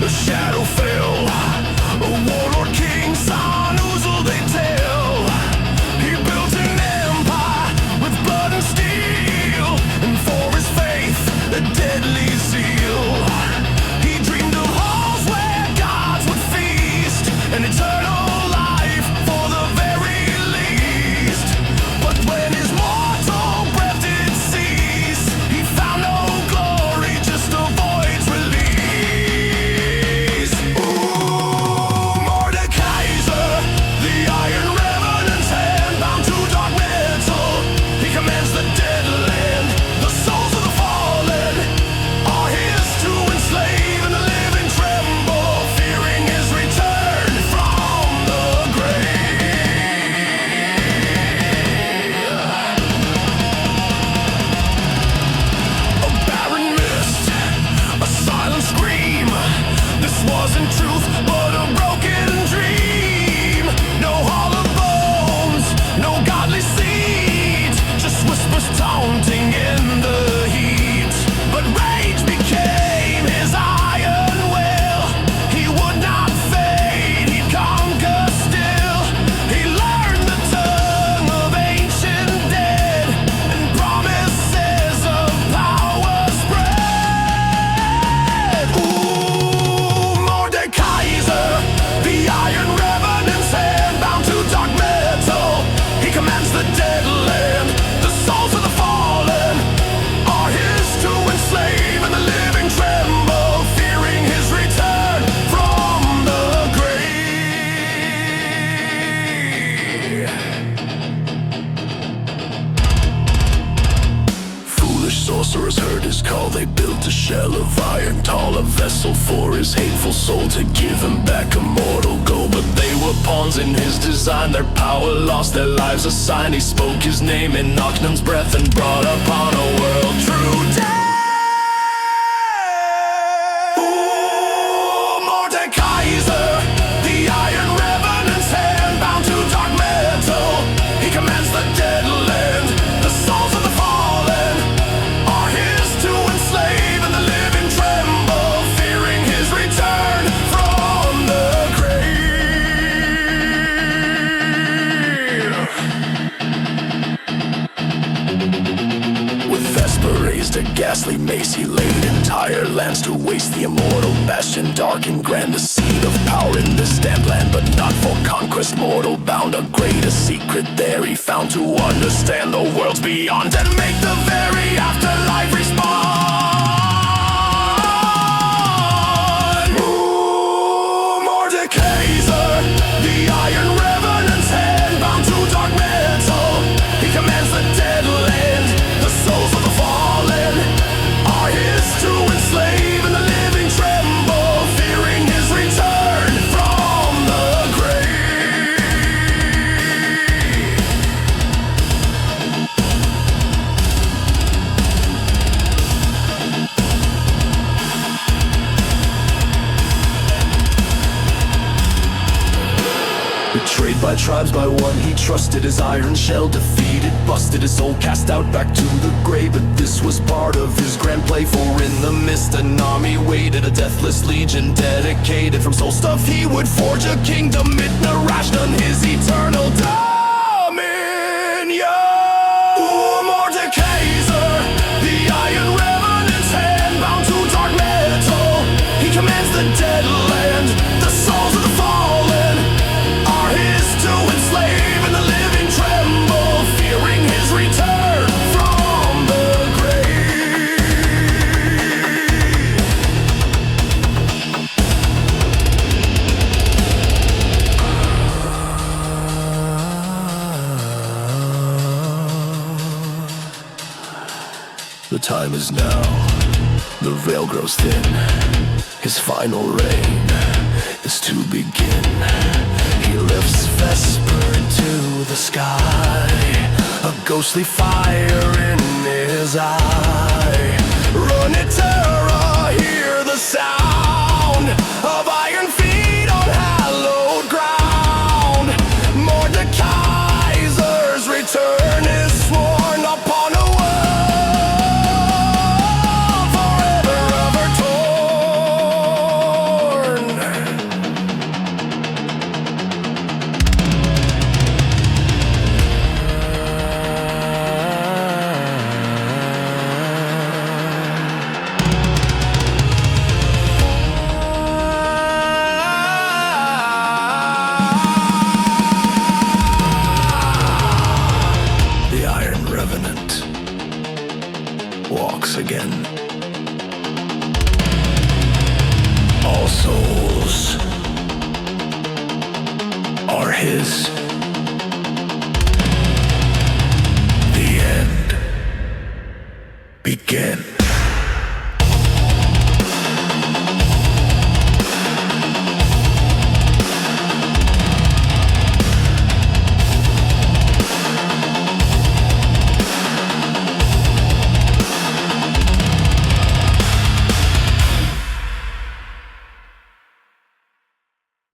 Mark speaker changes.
Speaker 1: a shadow fell. A warlord king, son, Uzel they tell. He built an empire with blood and steel, and for his faith a deadly zeal. He dreamed of halls where gods would feast, an eternal life for the very least. But when his mortal breath did cease, he found no glory, just a void's release. Ooh, Mordekaiser, the Iron Revenant, hand bound to dark metal. He commands the dead land. The souls of the fallen are his to enslave, and the living tremble, fearing his return from the grave. A barren mist, a silent scream. This wasn't truth, but a broken dream. No hollow bones, no godly seeds, just whispers taunting in the heat. But rage became his iron will. He would not fade, he'd conquer still. He learned the tongue of ancient dead, and promises of power spread. Ooh, Mordekaiser, the Iron Revenant's hand bound to dark metal. He commands the dead land. The souls of the fallen are his to enslave, and the living tremble, fearing his return from the grave. Foolish sorcerers heard his call. They built a shell of iron tall, a vessel for his hateful soul, to give him back a mortal goal. But they were pawns in his design, their power lost, their lives assigned. He spoke his name in Ocnum's breath and brought upon a world true death. Ooh, Mordekaiser, the Iron Revenant's hand bound to dark metal. He commands the dead land. The souls of the fallen are his to enslave, and the living tremble, fearing his return from the grave. With Vesper raised a ghastly mace, he laid entire lands to waste. The immortal bastion, dark and grand, the seed of power in this damned land, but not for conquest. Mortal bound, a greater secret there he found, to understand the worlds beyond and make the very afterlife respond. Ooh, Mordekaiser, the Iron Revenant's hand bound to dark metal. He commands the dead land. The souls of the fallen are his to enslave, and the living tremble, fearing his return from the grave. Betrayed by tribes, by one he trusted, his iron shell defeated, busted, his soul cast out back to the grave. But this was part of his grand play, for in the mist an army waited, a deathless legion dedicated. From soul stuff he would forge a kingdom, it Narashnan, his eternal dominion. Ooh, Mordekaiser, the Iron Revenant's hand bound to dark metal. He commands the dead land. The souls of the fallen are his to enslave, and the living tremble, fearing his return from the grave. The time is now, the veil grows thin. His final reign is to begin. He lifts Vesper into the sky, a ghostly fire in his eye. Run it, Terra, hear the sound of iron feet on hallowed ground. Mordekaiser's return is sworn upon a world forever overtorn. his. The end begins.